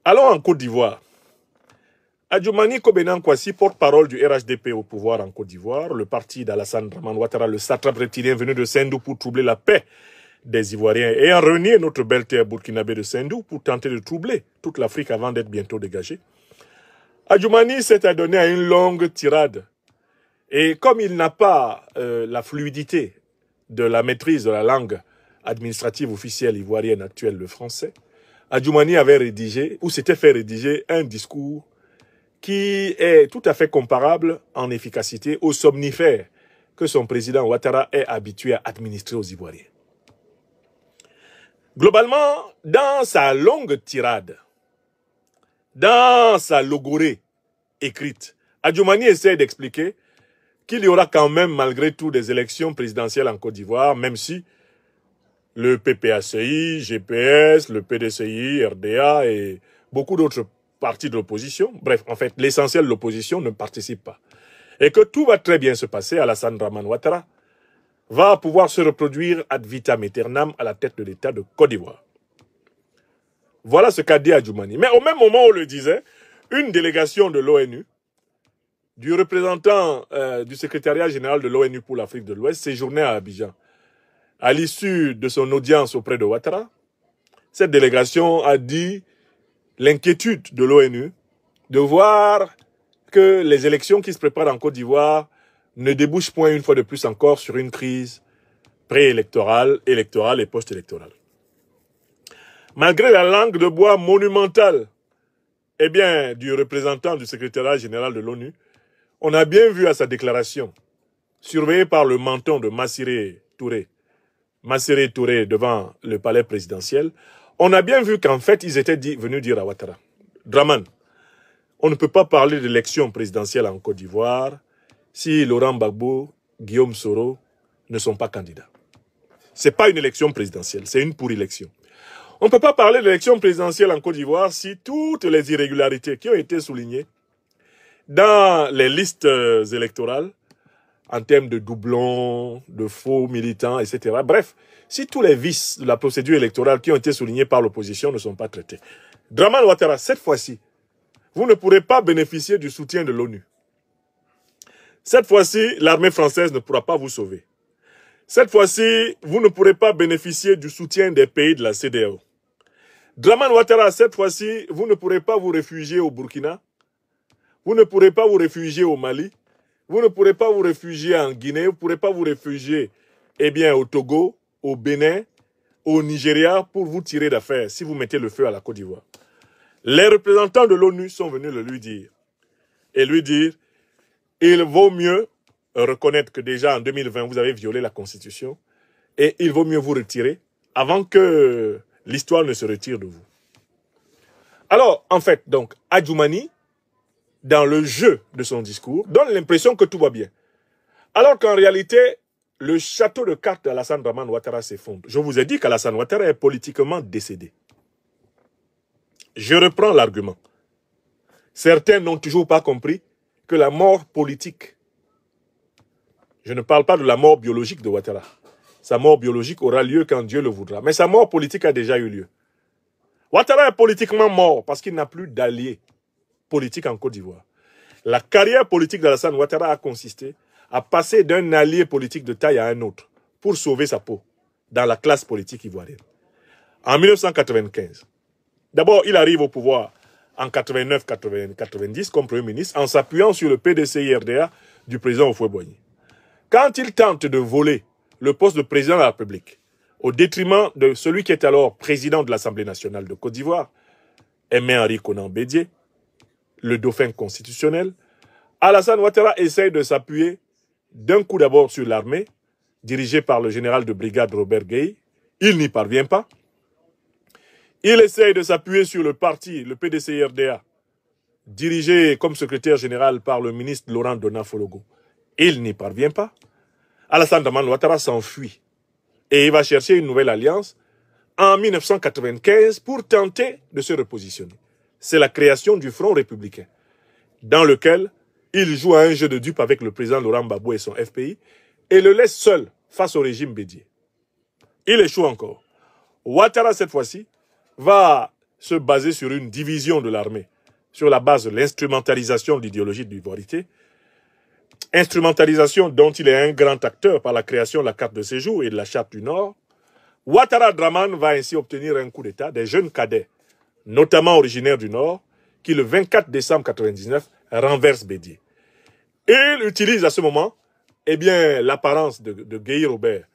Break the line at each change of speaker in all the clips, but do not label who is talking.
Allons en Côte d'Ivoire. Adjoumani Kobenan Kwasi, porte-parole du RHDP au pouvoir en Côte d'Ivoire, le parti d'Alassane Dramane Ouattara, le satrape reptilien venu de Sendou pour troubler la paix des Ivoiriens et en renier notre belle terre burkinabé de Sendou pour tenter de troubler toute l'Afrique avant d'être bientôt dégagé. Adjoumani s'est adonné à une longue tirade. Et comme il n'a pas la fluidité de la maîtrise de la langue administrative officielle ivoirienne actuelle, le français, Adjoumani avait rédigé, ou s'était fait rédiger, un discours qui est tout à fait comparable en efficacité au somnifère que son président Ouattara est habitué à administrer aux Ivoiriens. Globalement, dans sa longue tirade, dans sa logorée écrite, Adjoumani essaie d'expliquer qu'il y aura quand même malgré tout des élections présidentielles en Côte d'Ivoire, même si le PPACI, GPS, le PDCI, RDA et beaucoup d'autres partis de l'opposition, bref, en fait, l'essentiel de l'opposition ne participe pas. Et que tout va très bien se passer, Alassane Dramane Ouattara va pouvoir se reproduire ad vitam aeternam à la tête de l'État de Côte d'Ivoire. Voilà ce qu'a dit Adjoumani. Mais au même moment où on le disait, une délégation de l'ONU, du représentant du secrétariat général de l'ONU pour l'Afrique de l'Ouest, séjournait à Abidjan. À l'issue de son audience auprès de Ouattara, cette délégation a dit l'inquiétude de l'ONU de voir que les élections qui se préparent en Côte d'Ivoire ne débouchent point une fois de plus encore sur une crise préélectorale, électorale et post-électorale. Malgré la langue de bois monumentale du représentant du secrétariat général de l'ONU, on a bien vu à sa déclaration, surveillée par le menton de Massiré Touré devant le palais présidentiel, on a bien vu qu'en fait, ils étaient venus dire à Ouattara, Dramane, on ne peut pas parler d'élection présidentielle en Côte d'Ivoire si Laurent Gbagbo, Guillaume Soro ne sont pas candidats. Ce n'est pas une élection présidentielle, c'est une pour-élection. On ne peut pas parler d'élection présidentielle en Côte d'Ivoire si toutes les irrégularités qui ont été soulignées dans les listes électorales, en termes de doublons, de faux militants, etc. Bref, si tous les vices de la procédure électorale qui ont été soulignés par l'opposition ne sont pas traités. Dramane Ouattara, cette fois-ci, vous ne pourrez pas bénéficier du soutien de l'ONU. Cette fois-ci, l'armée française ne pourra pas vous sauver. Cette fois-ci, vous ne pourrez pas bénéficier du soutien des pays de la CEDEAO. Dramane Ouattara, cette fois-ci, vous ne pourrez pas vous réfugier au Burkina. Vous ne pourrez pas vous réfugier au Mali. Vous ne pourrez pas vous réfugier en Guinée, vous ne pourrez pas vous réfugier au Togo, au Bénin, au Nigeria pour vous tirer d'affaire si vous mettez le feu à la Côte d'Ivoire. Les représentants de l'ONU sont venus le lui dire. Et lui dire, il vaut mieux reconnaître que déjà en 2020, vous avez violé la Constitution et il vaut mieux vous retirer avant que l'histoire ne se retire de vous. Alors, en fait, donc, Adjoumani, dans le jeu de son discours, donne l'impression que tout va bien. Alors qu'en réalité, le château de cartes d'Alassane Dramane Ouattara s'effondre. Je vous ai dit qu'Alassane Ouattara est politiquement décédé. Je reprends l'argument. Certains n'ont toujours pas compris que la mort politique, je ne parle pas de la mort biologique de Ouattara. Sa mort biologique aura lieu quand Dieu le voudra. Mais sa mort politique a déjà eu lieu. Ouattara est politiquement mort parce qu'il n'a plus d'alliés politique en Côte d'Ivoire. La carrière politique d'Alassane Ouattara a consisté à passer d'un allié politique de taille à un autre pour sauver sa peau dans la classe politique ivoirienne. En 1995, d'abord, il arrive au pouvoir en 89-90 comme Premier ministre en s'appuyant sur le PDCI-RDA du président Houphouët-Boigny. Quand il tente de voler le poste de président de la République au détriment de celui qui est alors président de l'Assemblée nationale de Côte d'Ivoire, Aimé-Henri Konan Bédié, le dauphin constitutionnel, Alassane Ouattara essaye de s'appuyer d'un coup d'abord sur l'armée, dirigée par le général de brigade Robert Gueye. Il n'y parvient pas. Il essaye de s'appuyer sur le parti, le PDCI-RDA, dirigé comme secrétaire général par le ministre Laurent Dona-Fologo. Il n'y parvient pas. Alassane Dramane Ouattara s'enfuit et il va chercher une nouvelle alliance en 1995 pour tenter de se repositionner. C'est la création du Front républicain, dans lequel il joue à un jeu de dupe avec le président Laurent Gbagbo et son FPI, et le laisse seul face au régime Bédié. Il échoue encore. Ouattara, cette fois-ci, va se baser sur une division de l'armée, sur la base de l'instrumentalisation de l'idéologie de l'ivoirité, instrumentalisation dont il est un grand acteur par la création de la carte de séjour et de la charte du Nord. Ouattara Draman va ainsi obtenir un coup d'État des jeunes cadets, notamment originaires du Nord, qui le 24 décembre 1999 renverse Bédié. Il utilise à ce moment l'apparence de Gueye Robert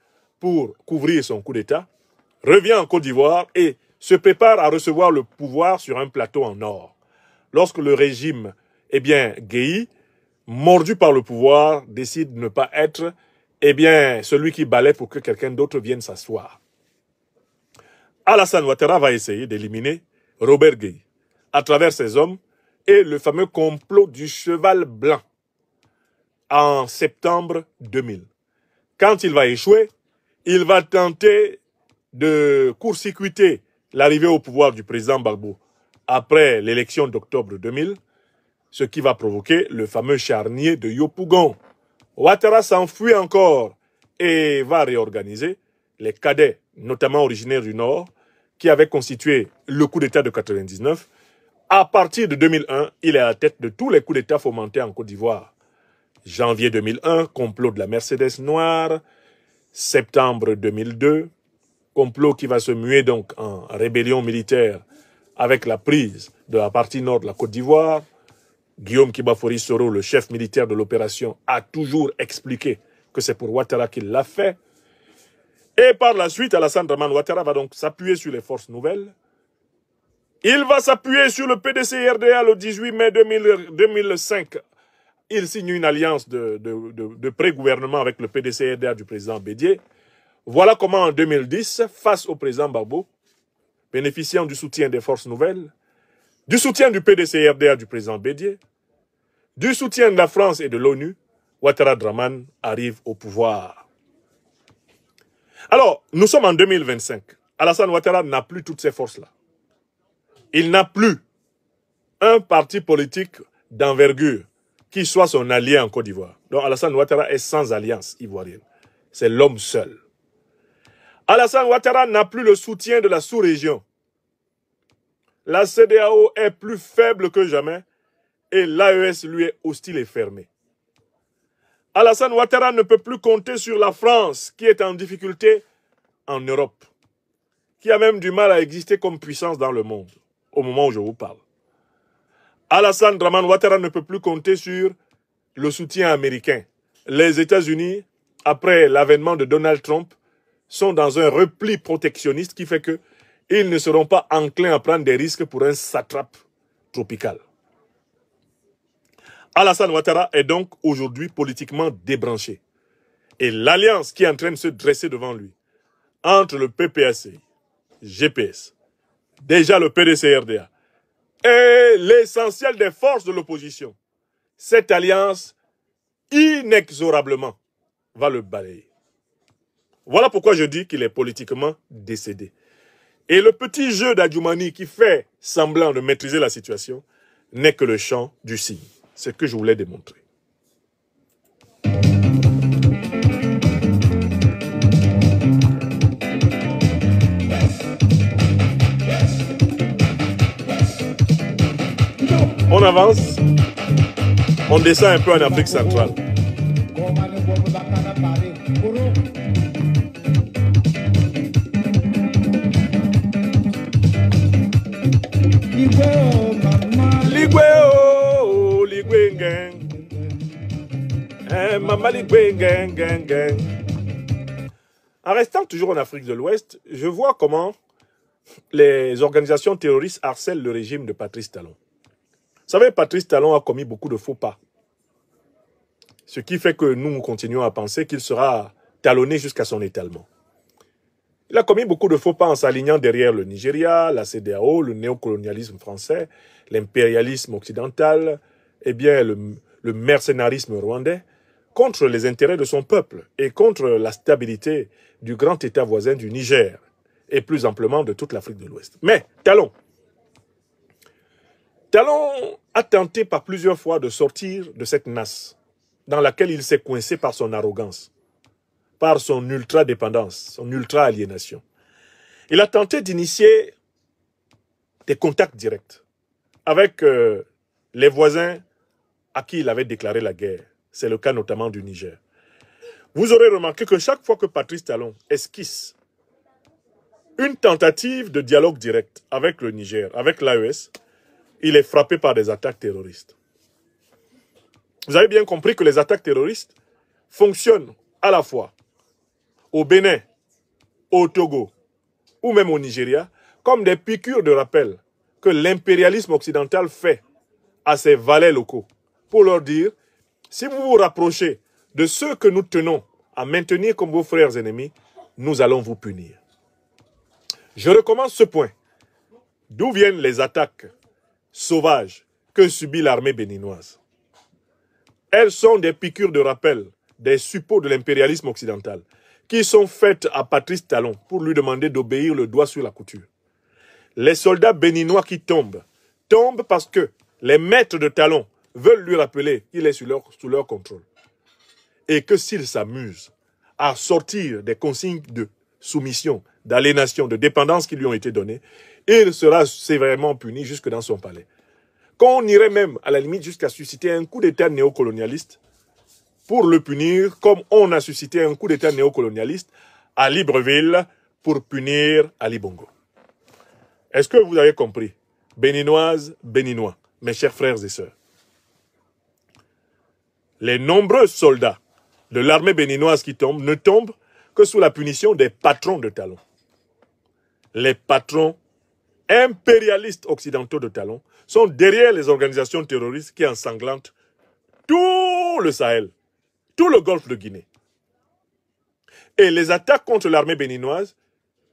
pour couvrir son coup d'État, revient en Côte d'Ivoire et se prépare à recevoir le pouvoir sur un plateau en or. Lorsque le régime, Gueye, mordu par le pouvoir, décide de ne pas être celui qui balaie pour que quelqu'un d'autre vienne s'asseoir. Alassane Ouattara va essayer d'éliminer Robert Gueye à travers ses hommes et le fameux complot du cheval blanc en septembre 2000. Quand il va échouer, il va tenter de court-circuiter l'arrivée au pouvoir du président Gbagbo après l'élection d'octobre 2000, ce qui va provoquer le fameux charnier de Yopougon. Ouattara s'enfuit encore et va réorganiser les cadets, notamment originaires du Nord, qui avaient constitué le coup d'État de 1999. À partir de 2001, il est à la tête de tous les coups d'État fomentés en Côte d'Ivoire. Janvier 2001, complot de la Mercedes noire. Septembre 2002, complot qui va se muer donc en rébellion militaire avec la prise de la partie nord de la Côte d'Ivoire. Guillaume Kibafori Soro, le chef militaire de l'opération, a toujours expliqué que c'est pour Ouattara qu'il l'a fait. Et par la suite, Alassane Dramane Ouattara va donc s'appuyer sur les forces nouvelles. Il va s'appuyer sur le PDC-RDA le 18 mai 2005. Il signe une alliance de pré-gouvernement avec le PDC-RDA du président Bédié. Voilà comment en 2010, face au président Gbagbo, bénéficiant du soutien des forces nouvelles, du soutien du PDC-RDA du président Bédié, du soutien de la France et de l'ONU, Ouattara Dramane arrive au pouvoir. Alors, nous sommes en 2025. Alassane Ouattara n'a plus toutes ces forces-là. Il n'a plus un parti politique d'envergure qui soit son allié en Côte d'Ivoire. Donc Alassane Ouattara est sans alliance ivoirienne. C'est l'homme seul. Alassane Ouattara n'a plus le soutien de la sous-région. La CEDEAO est plus faible que jamais et l'AES lui est hostile et fermé. Alassane Ouattara ne peut plus compter sur la France qui est en difficulté en Europe, qui a même du mal à exister comme puissance dans le monde, au moment où je vous parle. Alassane Dramane Ouattara ne peut plus compter sur le soutien américain. Les États-Unis, après l'avènement de Donald Trump, sont dans un repli protectionniste qui fait qu'ils ne seront pas enclins à prendre des risques pour un satrape tropical. Alassane Ouattara est donc aujourd'hui politiquement débranché. Et l'alliance qui est en train de se dresser devant lui, entre le PPAC, GPS, déjà le PDC-RDA, et l'essentiel des forces de l'opposition, cette alliance, inexorablement, va le balayer. Voilà pourquoi je dis qu'il est politiquement décédé. Et le petit jeu d'Adjoumani qui fait semblant de maîtriser la situation n'est que le chant du cygne. C'est ce que je voulais démontrer. On avance, on descend un peu en Afrique centrale. En restant toujours en Afrique de l'Ouest, je vois comment les organisations terroristes harcèlent le régime de Patrice Talon. Vous savez, Patrice Talon a commis beaucoup de faux pas. Ce qui fait que nous continuons à penser qu'il sera talonné jusqu'à son étalement. Il a commis beaucoup de faux pas en s'alignant derrière le Nigeria, la CEDEAO, le néocolonialisme français, l'impérialisme occidental, le mercénarisme rwandais, contre les intérêts de son peuple et contre la stabilité du grand État voisin du Niger et plus amplement de toute l'Afrique de l'Ouest. Mais Talon a tenté par plusieurs fois de sortir de cette nasse dans laquelle il s'est coincé par son arrogance, par son ultra-dépendance, son ultra-aliénation. Il a tenté d'initier des contacts directs avec les voisins à qui il avait déclaré la guerre. C'est le cas notamment du Niger. Vous aurez remarqué que chaque fois que Patrice Talon esquisse une tentative de dialogue direct avec le Niger, avec l'AES, il est frappé par des attaques terroristes. Vous avez bien compris que les attaques terroristes fonctionnent à la fois au Bénin, au Togo ou même au Nigeria comme des piqûres de rappel que l'impérialisme occidental fait à ses valets locaux pour leur dire, si vous vous rapprochez de ceux que nous tenons à maintenir comme vos frères ennemis, nous allons vous punir. Je recommence ce point. D'où viennent les attaques sauvages que subit l'armée béninoise? Elles sont des piqûres de rappel, des suppôts de l'impérialisme occidental, qui sont faites à Patrice Talon pour lui demander d'obéir le doigt sur la couture. Les soldats béninois qui tombent parce que les maîtres de Talon veulent lui rappeler qu'il est sous leur contrôle. Et que s'il s'amuse à sortir des consignes de soumission, d'aliénation, de dépendance qui lui ont été données, il sera sévèrement puni jusque dans son palais. Qu'on irait même, à la limite, jusqu'à susciter un coup d'État néocolonialiste pour le punir, comme on a suscité un coup d'État néocolonialiste à Libreville pour punir Ali Bongo. Est-ce que vous avez compris? Béninoises, Béninois, mes chers frères et sœurs. Les nombreux soldats de l'armée béninoise qui tombent ne tombent que sous la punition des patrons de Talon. Les patrons impérialistes occidentaux de Talon sont derrière les organisations terroristes qui ensanglantent tout le Sahel, tout le golfe de Guinée. Et les attaques contre l'armée béninoise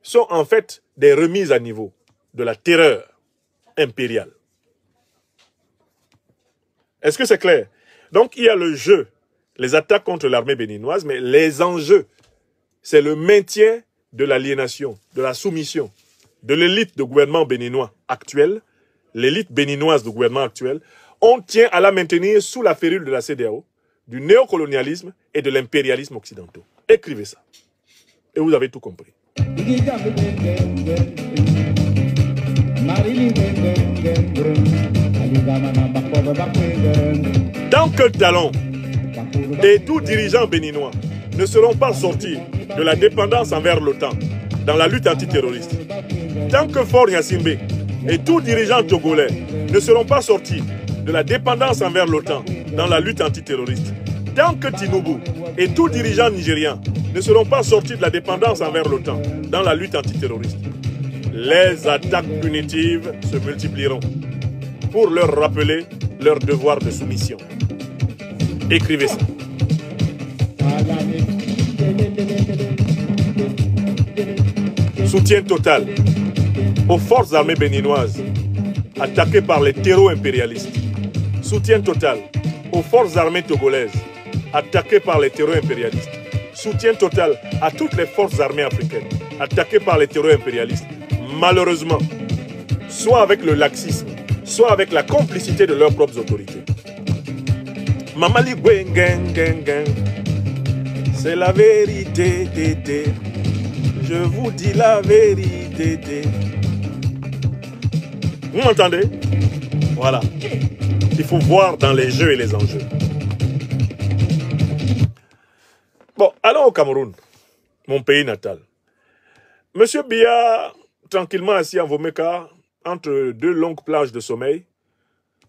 sont en fait des remises à niveau de la terreur impériale. Est-ce que c'est clair? Donc il y a le jeu, les attaques contre l'armée béninoise, mais les enjeux, c'est le maintien de l'aliénation, de la soumission, de l'élite de gouvernement béninois actuel, l'élite béninoise du gouvernement actuel. On tient à la maintenir sous la férule de la CEDEAO, du néocolonialisme et de l'impérialisme occidentaux. Écrivez ça. Et vous avez tout compris. Tant que Talon et tout dirigeant béninois ne seront pas sortis de la dépendance envers l'OTAN dans la lutte antiterroriste, tant que Faure Gnassingbé et tout dirigeant togolais ne seront pas sortis de la dépendance envers l'OTAN dans la lutte antiterroriste, tant que Tinubu et tout dirigeant nigérien ne seront pas sortis de la dépendance envers l'OTAN dans la lutte antiterroriste, les attaques punitives se multiplieront pour leur rappeler leur devoir de soumission. Écrivez ça. Soutien total aux forces armées béninoises attaquées par les terreaux impérialistes. Soutien total aux forces armées togolaises attaquées par les terreaux impérialistes. Soutien total à toutes les forces armées africaines attaquées par les terreaux impérialistes. Malheureusement, soit avec le laxisme, soit avec la complicité de leurs propres autorités. Mamali Gwengen, c'est la vérité, je vous dis la vérité. Vous m'entendez? Voilà. Il faut voir dans les jeux et les enjeux. Bon, allons au Cameroun, mon pays natal. Monsieur Biya, tranquillement assis en Vomeka, entre deux longues plages de sommeil,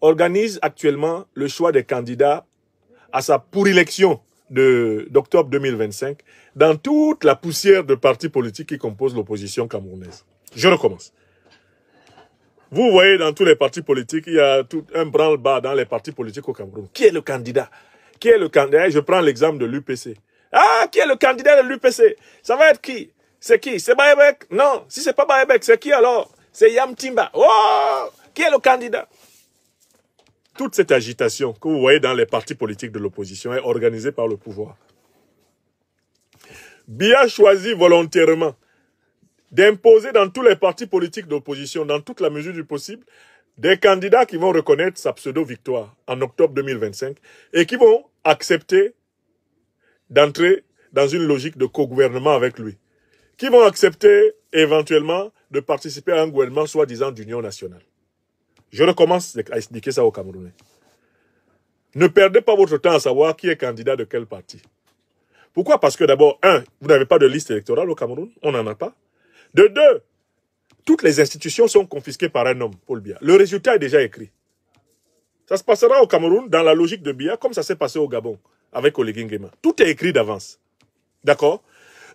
organise actuellement le choix des candidats à sa pour-élection d'octobre 2025 dans toute la poussière de partis politiques qui composent l'opposition camerounaise. Je recommence. Vous voyez dans tous les partis politiques, il y a tout un branle-bas dans les partis politiques au Cameroun. Qui est le candidat? Qui est le candidat? Je prends l'exemple de l'UPC. Ah, qui est le candidat de l'UPC? Ça va être qui? C'est qui? C'est Baebek? Non, si c'est pas Baebek, c'est qui alors? C'est Yam Timba. Oh! Qui est le candidat? Toute cette agitation que vous voyez dans les partis politiques de l'opposition est organisée par le pouvoir. Biya choisit volontairement d'imposer dans tous les partis politiques d'opposition, dans toute la mesure du possible, des candidats qui vont reconnaître sa pseudo-victoire en octobre 2025 et qui vont accepter d'entrer dans une logique de co-gouvernement avec lui, qui vont accepter éventuellement de participer à un gouvernement soi-disant d'union nationale. Je recommence à expliquer ça aux Camerounais. Ne perdez pas votre temps à savoir qui est candidat de quel parti. Pourquoi? Parce que d'abord, un, vous n'avez pas de liste électorale au Cameroun, on n'en a pas. De deux, toutes les institutions sont confisquées par un homme, Paul Biya. Le résultat est déjà écrit. Ça se passera au Cameroun dans la logique de Biya, comme ça s'est passé au Gabon avec Oligui Nguema. Tout est écrit d'avance. D'accord?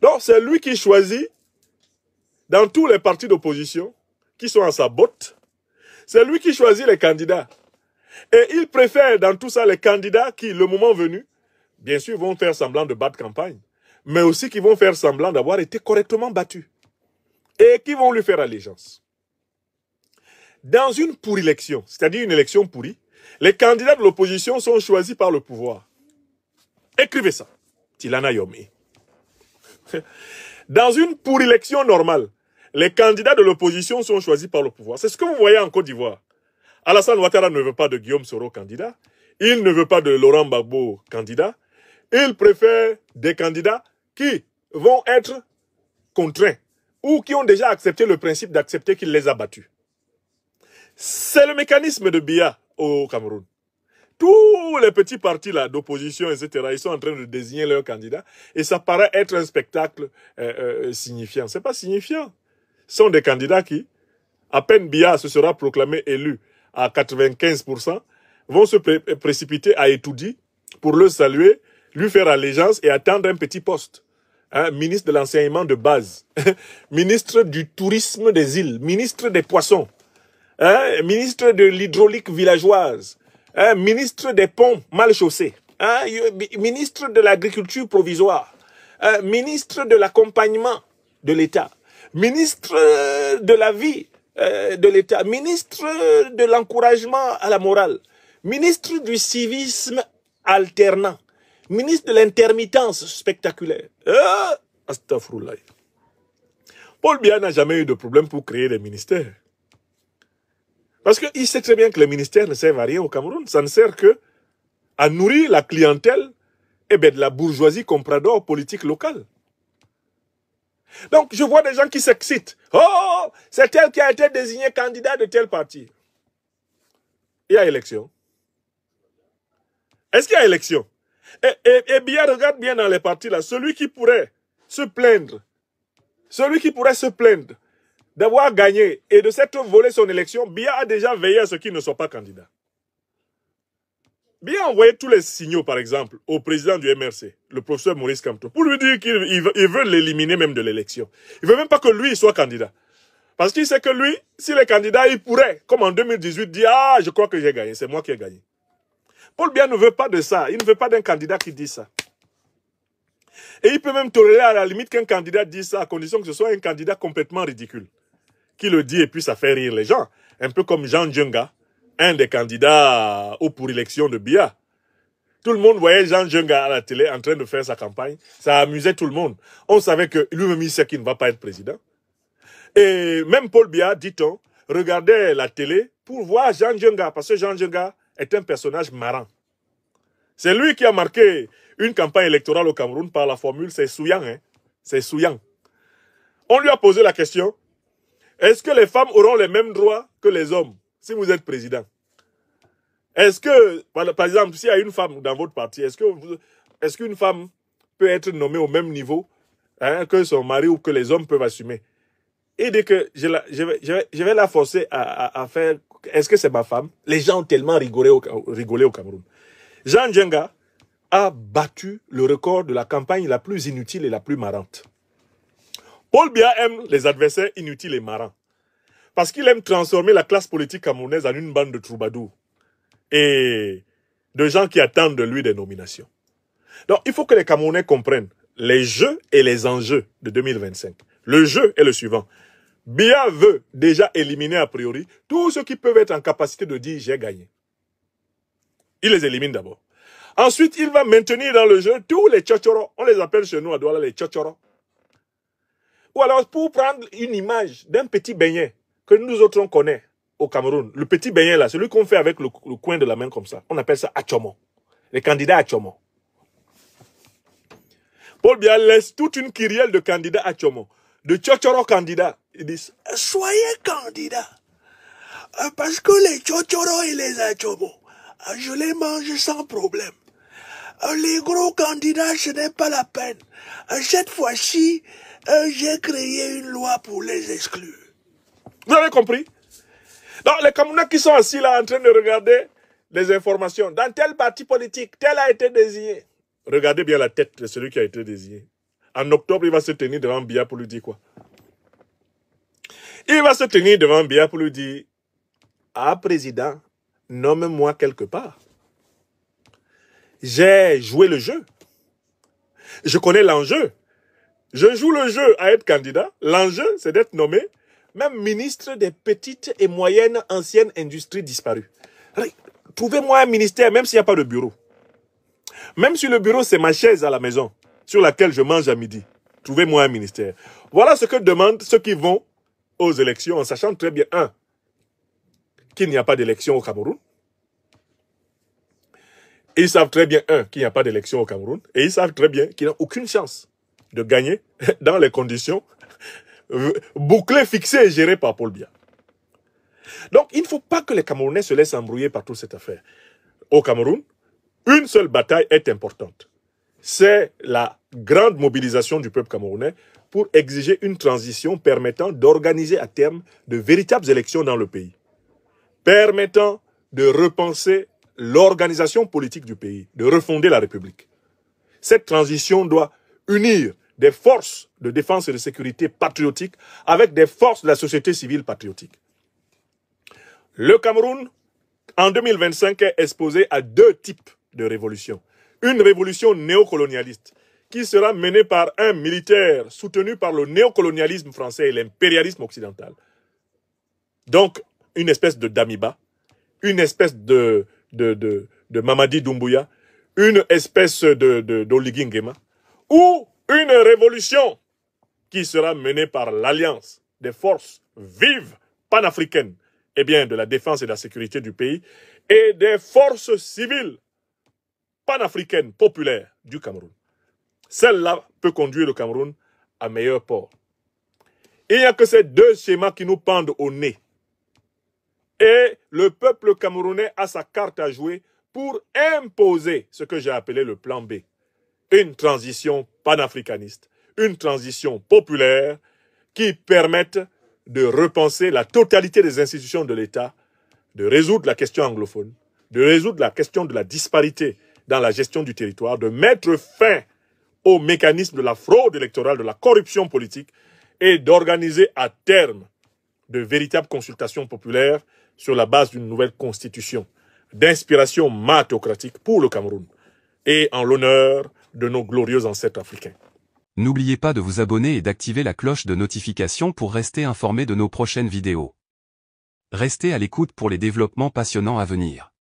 Donc, c'est lui qui choisit dans tous les partis d'opposition qui sont à sa botte. C'est lui qui choisit les candidats. Et il préfère dans tout ça les candidats qui, le moment venu, bien sûr, vont faire semblant de battre campagne, mais aussi qui vont faire semblant d'avoir été correctement battus. Et qui vont lui faire allégeance. Dans une pour-élection, c'est-à-dire une élection pourrie, les candidats de l'opposition sont choisis par le pouvoir. Écrivez ça. Tilana Yomi. Dans une pour-élection normale, les candidats de l'opposition sont choisis par le pouvoir. C'est ce que vous voyez en Côte d'Ivoire. Alassane Ouattara ne veut pas de Guillaume Soro candidat. Il ne veut pas de Laurent Gbagbo candidat. Il préfère des candidats qui vont être contraints ou qui ont déjà accepté le principe d'accepter qu'il les a battus. C'est le mécanisme de Biya au Cameroun. Tous les petits partis d'opposition, etc., ils sont en train de désigner leurs candidats et ça paraît être un spectacle signifiant. Ce n'est pas signifiant. Ce sont des candidats qui, à peine Biya se sera proclamé élu à 95%, vont se précipiter à Etoudi pour le saluer, lui faire allégeance et attendre un petit poste. Hein, ministre de l'enseignement de base, ministre du tourisme des îles, ministre des poissons, hein, ministre de l'hydraulique villageoise, hein, ministre des ponts mal chaussés, hein, ministre de l'agriculture provisoire, hein, ministre de l'accompagnement de l'État, ministre de la vie de l'État, ministre de l'encouragement à la morale, ministre du civisme alternant, ministre de l'intermittence spectaculaire. Astaghfirullah. Paul Biya n'a jamais eu de problème pour créer des ministères. Parce qu'il sait très bien que les ministères ne servent à rien au Cameroun. Ça ne sert que à nourrir la clientèle de la bourgeoisie comprador politique locale. Donc, je vois des gens qui s'excitent. Oh, c'est elle qui a été désignée candidat de tel parti. Il y a élection. Est-ce qu'il y a élection? Et bien, regarde bien dans les partis là, celui qui pourrait se plaindre d'avoir gagné et de s'être volé son élection, Biya a déjà veillé à ce qu'il ne soit pas candidat. Biya a envoyé tous les signaux, par exemple, au président du MRC, le professeur Maurice Kamto, pour lui dire qu'il veut l'éliminer même de l'élection. Il ne veut même pas que lui soit candidat. Parce qu'il sait que lui, s'il est candidat, il pourrait, comme en 2018, dire « Ah, je crois que j'ai gagné, c'est moi qui ai gagné ». Paul Biya ne veut pas de ça. Il ne veut pas d'un candidat qui dit ça. Et il peut même tolérer à la limite qu'un candidat dise ça, à condition que ce soit un candidat complètement ridicule. Qui le dit et puis ça fait rire les gens. Un peu comme Jean Djenga, un des candidats pour élection de Biya. Tout le monde voyait Jean Djenga à la télé en train de faire sa campagne. Ça amusait tout le monde. On savait que lui-même il sait qu'il ne va pas être président. Et même Paul Biya, dit-on, regardait la télé pour voir Jean Djenga, parce que Jean Djenga est un personnage marrant. C'est lui qui a marqué une campagne électorale au Cameroun par la formule « c'est Souyang ». Hein? C'est Souyang. On lui a posé la question, est-ce que les femmes auront les mêmes droits que les hommes si vous êtes président? Est-ce que, par exemple, s'il y a une femme dans votre parti, est-ce qu'une femme peut être nommée au même niveau que son mari ou que les hommes peuvent assumer? Et dès que je vais la forcer à faire... Est-ce que c'est ma femme? Les gens ont tellement rigolé au Cameroun. Jean Djenga a battu le record de la campagne la plus inutile et la plus marrante. Paul Biya aime les adversaires inutiles et marrants. Parce qu'il aime transformer la classe politique camerounaise en une bande de troubadours. Et de gens qui attendent de lui des nominations. Donc il faut que les Camerounais comprennent les jeux et les enjeux de 2025. Le jeu est le suivant. Biya veut déjà éliminer a priori tous ceux qui peuvent être en capacité de dire « j'ai gagné ». Il les élimine d'abord. Ensuite, il va maintenir dans le jeu tous les tchotchoros. On les appelle chez nous à Douala les tchotchoros. Ou alors, pour prendre une image d'un petit beignet que nous autres on connaît au Cameroun, le petit beignet là, celui qu'on fait avec le coin de la main comme ça, on appelle ça Achomo. Les candidats Achomo. Paul Biya laisse toute une kyrielle de candidats Achomo, de tchotchoros candidats. Ils disent, soyez candidat. Parce que les chochoros et les achobos, je les mange sans problème. Les gros candidats, ce n'est pas la peine. Cette fois-ci, j'ai créé une loi pour les exclure. Vous avez compris? Donc, les Camerounais qui sont assis là en train de regarder les informations. Dans tel parti politique, tel a été désigné. Regardez bien la tête de celui qui a été désigné. En octobre, il va se tenir devant Biya pour lui dire quoi? Il va se tenir devant Biya pour lui dire, ah, président, nomme-moi quelque part. J'ai joué le jeu. Je connais l'enjeu. Je joue le jeu à être candidat. L'enjeu, c'est d'être nommé même ministre des petites et moyennes anciennes industries disparues. Trouvez-moi un ministère, même s'il n'y a pas de bureau. Même si le bureau, c'est ma chaise à la maison, sur laquelle je mange à midi. Trouvez-moi un ministère. Voilà ce que demandent ceux qui vont aux élections, en sachant très bien, un, qu'il n'y a pas d'élection au Cameroun. Ils savent très bien, un, qu'il n'y a pas d'élection au Cameroun. Et ils savent très bien qu'ils n'ont aucune chance de gagner dans les conditions bouclées, fixées et gérées par Paul Biya. Donc, il ne faut pas que les Camerounais se laissent embrouiller par toute cette affaire. Au Cameroun, une seule bataille est importante. C'est la grande mobilisation du peuple camerounais pour exiger une transition permettant d'organiser à terme de véritables élections dans le pays, permettant de repenser l'organisation politique du pays, de refonder la République. Cette transition doit unir des forces de défense et de sécurité patriotiques avec des forces de la société civile patriotique. Le Cameroun, en 2025, est exposé à deux types de révolutions. Une révolution néocolonialiste qui sera menée par un militaire soutenu par le néocolonialisme français et l'impérialisme occidental. Donc, une espèce de Damiba, une espèce de Mamadi Doumbouya, une espèce d'Oligui Nguema, ou une révolution qui sera menée par l'alliance des forces vives panafricaines, eh bien, de la défense et de la sécurité du pays, et des forces civiles panafricaines populaires du Cameroun. Celle-là peut conduire le Cameroun à meilleur port. Il n'y a que ces deux schémas qui nous pendent au nez. Et le peuple camerounais a sa carte à jouer pour imposer ce que j'ai appelé le plan B. Une transition panafricaniste, une transition populaire qui permette de repenser la totalité des institutions de l'État, de résoudre la question anglophone, de résoudre la question de la disparité dans la gestion du territoire, de mettre fin au mécanisme de la fraude électorale, de la corruption politique et d'organiser à terme de véritables consultations populaires sur la base d'une nouvelle constitution d'inspiration matocratique pour le Cameroun et en l'honneur de nos glorieux ancêtres africains.
N'oubliez pas de vous abonner et d'activer la cloche de notification pour rester informé de nos prochaines vidéos. Restez à l'écoute pour les développements passionnants à venir.